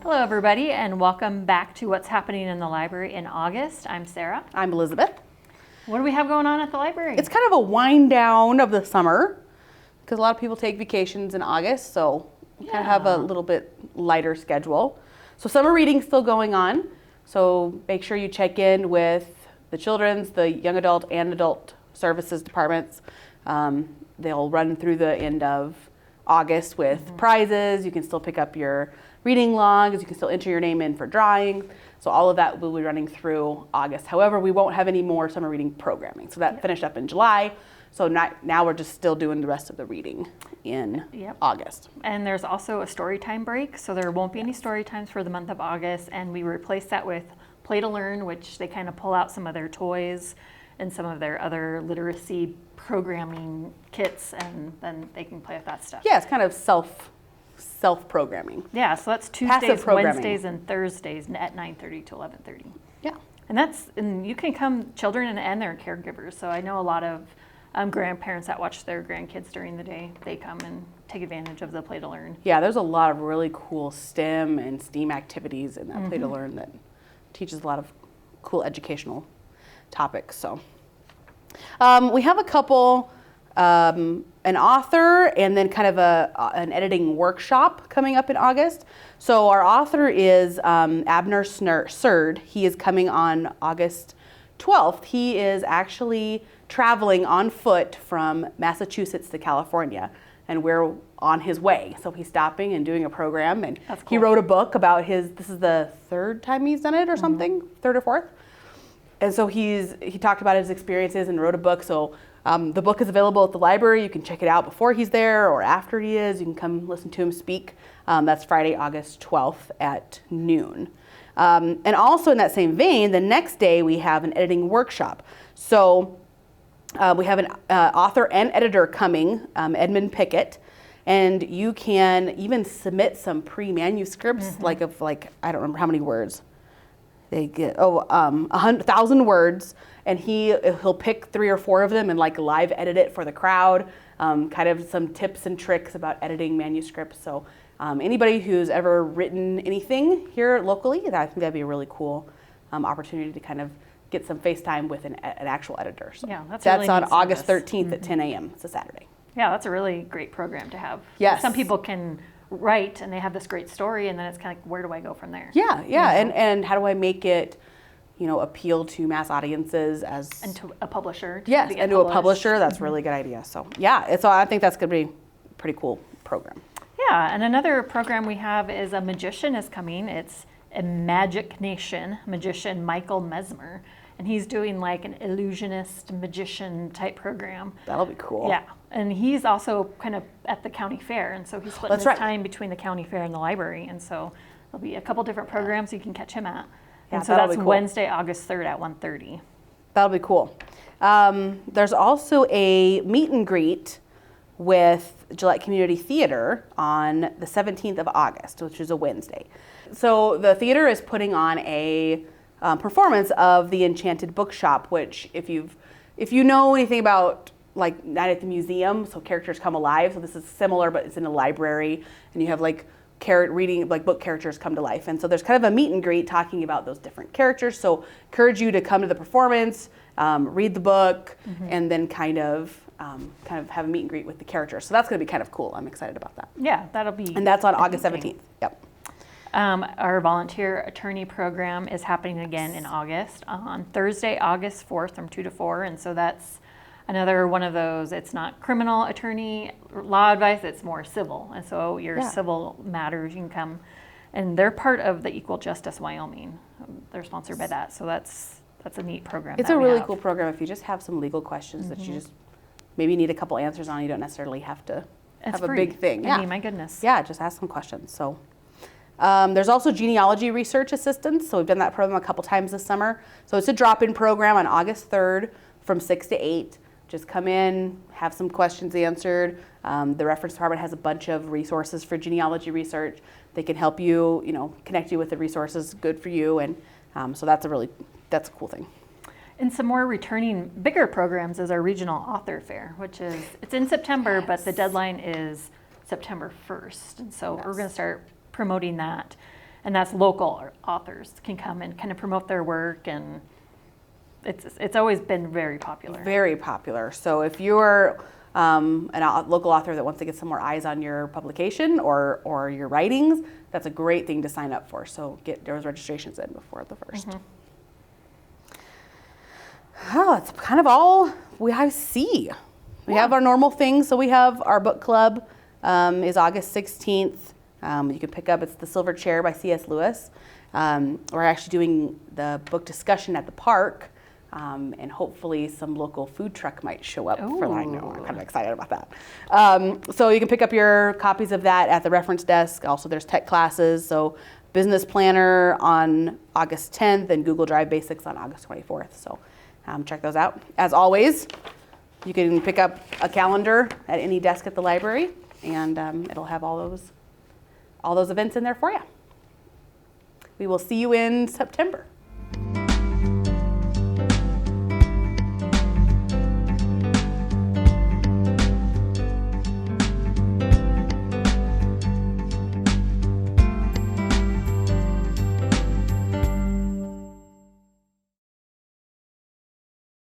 Hello everybody, and welcome back to What's Happening in the Library in August. I'm Sarah. I'm Elizabeth. What do we have going on at the library? It's kind of a wind down of the summer because a lot of people take vacations in August, so we kind of have a little bit lighter schedule. So summer reading's still going on, so make sure you check in with the children's, the young adult, and adult services departments. They'll run through the end of August with prizes. You can still pick up your reading logs. You can still enter your name in for drawing. So all of that will be running through August. However, we won't have any more summer reading programming. So that finished up in July. So now we're just still doing the rest of the reading in August. And there's also a story time break. So there won't be any story times for the month of August. And we replaced that with Play to Learn, which they kind of pull out some of their toys and some of their other literacy programming kits, and then they can play with that stuff. Yeah, it's kind of self-programming. Yeah, so that's Tuesdays, Wednesdays, and Thursdays at 9:30 to 11:30. Yeah. And you can come, children and their caregivers. So I know a lot of grandparents that watch their grandkids during the day. They come and take advantage of the Play to Learn. Yeah, there's a lot of really cool STEM and STEAM activities in that Play to Learn that teaches a lot of cool educational topics. So we have a couple, an author and then kind of an editing workshop coming up in August. So our author is Abner Surd. He is coming on August 12th. He is actually traveling on foot from Massachusetts to California, and we're on his way. So he's stopping and doing a program, and he wrote a book about this is the third time he's done it or something, third or fourth. And so he talked about his experiences and wrote a book. So the book is available at the library. You can check it out before he's there or after he is. You can come listen to him speak. That's Friday, August 12th at noon. And also in that same vein, the next day we have an editing workshop. So we have an author and editor coming, Edmund Pickett. And you can even submit some pre-manuscripts, I don't remember how many words. They get 1,000 words, and he'll pick 3 or 4 of them and live edit it for the crowd. Kind of some tips and tricks about editing manuscripts. So anybody who's ever written anything here locally, I think that'd be a really cool opportunity to kind of get some FaceTime with an actual editor. So yeah, that's really on August 13th at 10 a.m. It's a Saturday. Yeah, that's a really great program to have. Yes. Some people can write and they have this great story, and then it's kind of like, where do I go from there? Yeah. And how do I make it, appeal to mass audiences and to a publisher. Yes, and to a publisher. That's a really good idea. So I think that's going to be a pretty cool program. Yeah, and another program we have is a magician is coming. It's a Magic Nation magician, Michael Mesmer, and he's doing like an illusionist magician type program. That'll be cool. Yeah, and he's also kind of at the county fair, and so he's splitting his time between the county fair and the library, and so there'll be a couple different programs you can catch him at. And so that's cool. Wednesday, August 3rd at 1:30. That'll be cool. There's also a meet and greet with Gillette Community Theater on the 17th of August, which is a Wednesday. So the theater is putting on a performance of the Enchanted bookshop, which if you know anything about Night at the Museum, so characters come alive. So this is similar, but it's in a library, and you have reading book characters come to life. And so there's kind of a meet and greet talking about those different characters. So encourage you to come to the performance, read the book, and then kind of have a meet and greet with the characters. So that's going to be kind of cool. I'm excited about that. Yeah, that'll be. And that's on August 17th. Yep. Our volunteer attorney program is happening again in August on Thursday, August 4th from 2 to 4. And so that's another one of those, it's not criminal attorney law advice, it's more civil. And so your civil matters, you can come. And they're part of the Equal Justice Wyoming. They're sponsored by that. So that's a neat program. It's a really cool program if you just have some legal questions that you just maybe need a couple answers on. You don't necessarily have to have a big thing. I mean, my goodness. Yeah, just ask some questions. So there's also Genealogy Research Assistance. So we've done that program a couple times this summer. So it's a drop-in program on August 3rd from 6 to 8. Just come in, have some questions answered. The reference department has a bunch of resources for genealogy research. They can help you, connect you with the resources good for you. And so that's a cool thing. And some more returning bigger programs is our regional author fair, it's in September, but the deadline is September 1st. And so we're going to start promoting that. and that's local authors can come and kind of promote their work, and it's always been very popular. Very popular. So if you're local author that wants to get some more eyes on your publication or your writings, that's a great thing to sign up for. So get those registrations in before the 1st. Oh, that's kind of all I see. We have our normal things. So we have our book club is August 16th. You can pick up, it's The Silver Chair by C.S. Lewis. We're actually doing the book discussion at the park. And hopefully some local food truck might show up for that. I know, I'm kind of excited about that. So you can pick up your copies of that at the reference desk. Also, there's tech classes. So business planner on August 10th and Google Drive Basics on August 24th. So check those out. As always, you can pick up a calendar at any desk at the library, and it'll have all those events in there for you. We will see you in September.